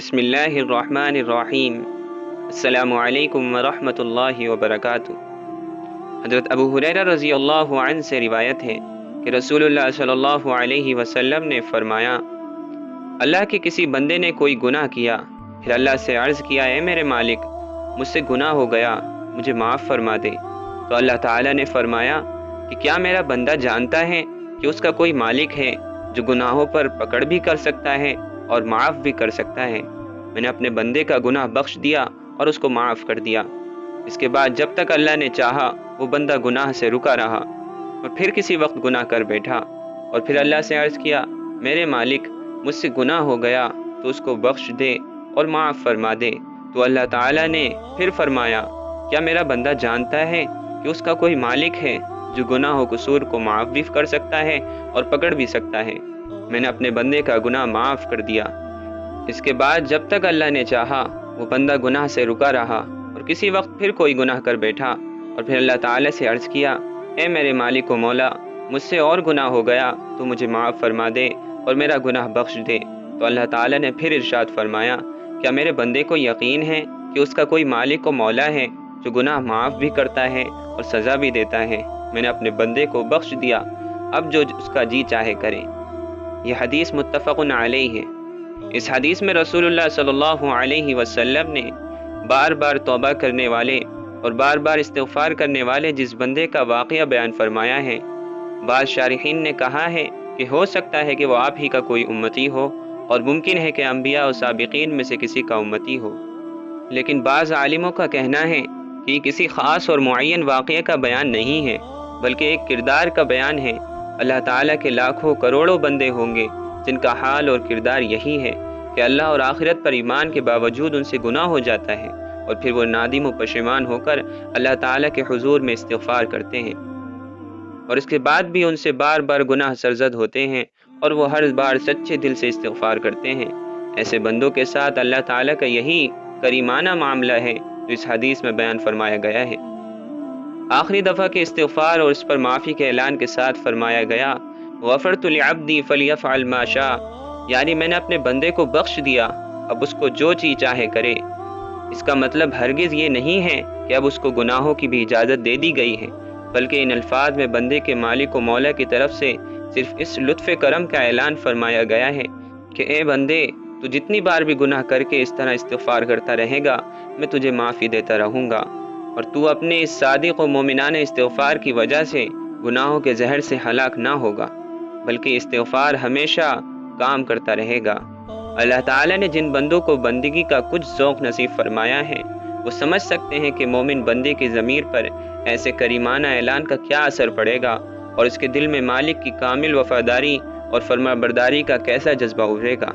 بسم اللہ الرحمن الرحیم۔ السلام علیکم ورحمۃ اللہ وبرکاتہ۔ حضرت ابو ہریرہ رضی اللہ عنہ سے روایت ہے کہ رسول اللہ صلی اللہ علیہ وسلم نے فرمایا، اللہ کے کسی بندے نے کوئی گناہ کیا، پھر اللہ سے عرض کیا، اے میرے مالک، مجھ سے گناہ ہو گیا، مجھے معاف فرما دے۔ تو اللہ تعالیٰ نے فرمایا کہ کیا میرا بندہ جانتا ہے کہ اس کا کوئی مالک ہے جو گناہوں پر پکڑ بھی کر سکتا ہے اور معاف بھی کر سکتا ہے؟ میں نے اپنے بندے کا گناہ بخش دیا اور اس کو معاف کر دیا۔ اس کے بعد جب تک اللہ نے چاہا وہ بندہ گناہ سے رکا رہا، اور پھر کسی وقت گناہ کر بیٹھا اور پھر اللہ سے عرض کیا، میرے مالک، مجھ سے گناہ ہو گیا تو اس کو بخش دے اور معاف فرما دے۔ تو اللہ تعالیٰ نے پھر فرمایا، کیا میرا بندہ جانتا ہے کہ اس کا کوئی مالک ہے جو گناہ و قصور کو معاف بھی کر سکتا ہے اور پکڑ بھی سکتا ہے؟ میں نے اپنے بندے کا گناہ معاف کر دیا۔ اس کے بعد جب تک اللہ نے چاہا وہ بندہ گناہ سے رکا رہا، اور کسی وقت پھر کوئی گناہ کر بیٹھا اور پھر اللہ تعالیٰ سے عرض کیا، اے میرے مالک و مولا، مجھ سے اور گناہ ہو گیا تو مجھے معاف فرما دے اور میرا گناہ بخش دے۔ تو اللہ تعالیٰ نے پھر ارشاد فرمایا، کیا میرے بندے کو یقین ہے کہ اس کا کوئی مالک و مولا ہے جو گناہ معاف بھی کرتا ہے اور سزا بھی دیتا ہے؟ میں نے اپنے بندے کو بخش دیا، اب جو اس کا جی چاہے کرے۔ یہ حدیث متفق علیہ ہے۔ اس حدیث میں رسول اللہ صلی اللہ علیہ وسلم نے بار بار توبہ کرنے والے اور بار بار استغفار کرنے والے جس بندے کا واقعہ بیان فرمایا ہے۔ بعض شارحین نے کہا ہے کہ ہو سکتا ہے کہ وہ آپ ہی کا کوئی امتی ہو، اور ممکن ہے کہ انبیاء و سابقین میں سے کسی کا امتی ہو، لیکن بعض عالموں کا کہنا ہے کہ یہ کسی خاص اور معین واقعے کا بیان نہیں ہے، بلکہ ایک کردار کا بیان ہے۔ اللہ تعالیٰ کے لاکھوں کروڑوں بندے ہوں گے جن کا حال اور کردار یہی ہے کہ اللہ اور آخرت پر ایمان کے باوجود ان سے گناہ ہو جاتا ہے، اور پھر وہ نادم و پشیمان ہو کر اللہ تعالیٰ کے حضور میں استغفار کرتے ہیں، اور اس کے بعد بھی ان سے بار بار گناہ سرزد ہوتے ہیں، اور وہ ہر بار سچے دل سے استغفار کرتے ہیں۔ ایسے بندوں کے ساتھ اللہ تعالیٰ کا یہی کریمانہ معاملہ ہے جو اس حدیث میں بیان فرمایا گیا ہے۔ آخری دفعہ کے استغفار اور اس پر معافی کے اعلان کے ساتھ فرمایا گیا، غفرت لعبدی فلیفعل ما شاء، یعنی میں نے اپنے بندے کو بخش دیا، اب اس کو جو چیز چاہے کرے۔ اس کا مطلب ہرگز یہ نہیں ہے کہ اب اس کو گناہوں کی بھی اجازت دے دی گئی ہے، بلکہ ان الفاظ میں بندے کے مالک و مولا کی طرف سے صرف اس لطف کرم کا اعلان فرمایا گیا ہے کہ اے بندے، تو جتنی بار بھی گناہ کر کے اس طرح استغفار کرتا رہے گا، میں تجھے معافی دیتا رہوں گا، اور تو اپنے اس صادق و مومنانہ استغفار کی وجہ سے گناہوں کے زہر سے ہلاک نہ ہوگا، بلکہ استغفار ہمیشہ کام کرتا رہے گا۔ اللہ تعالیٰ نے جن بندوں کو بندگی کا کچھ ذوق نصیب فرمایا ہے، وہ سمجھ سکتے ہیں کہ مومن بندے کی ضمیر پر ایسے کریمانہ اعلان کا کیا اثر پڑے گا، اور اس کے دل میں مالک کی کامل وفاداری اور فرما برداری کا کیسا جذبہ ابھرے گا۔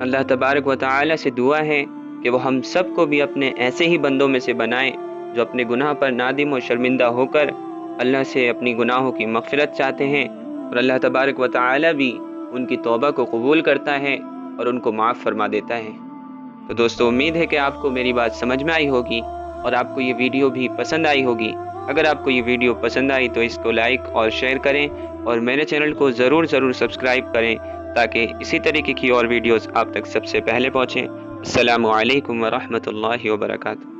اللہ تبارک و تعالیٰ سے دعا ہے کہ وہ ہم سب کو بھی اپنے ایسے ہی بندوں میں سے بنائے جو اپنے گناہ پر نادم و شرمندہ ہو کر اللہ سے اپنی گناہوں کی مغفرت چاہتے ہیں، اور اللہ تبارک و تعالیٰ بھی ان کی توبہ کو قبول کرتا ہے اور ان کو معاف فرما دیتا ہے۔ تو دوستو، امید ہے کہ آپ کو میری بات سمجھ میں آئی ہوگی اور آپ کو یہ ویڈیو بھی پسند آئی ہوگی۔ اگر آپ کو یہ ویڈیو پسند آئی تو اس کو لائک اور شیئر کریں، اور میرے چینل کو ضرور سبسکرائب کریں تاکہ اسی طریقے کی اور ویڈیوز آپ تک سب سے پہلے پہنچیں۔ السلام علیکم ورحمۃ اللہ وبرکاتہ۔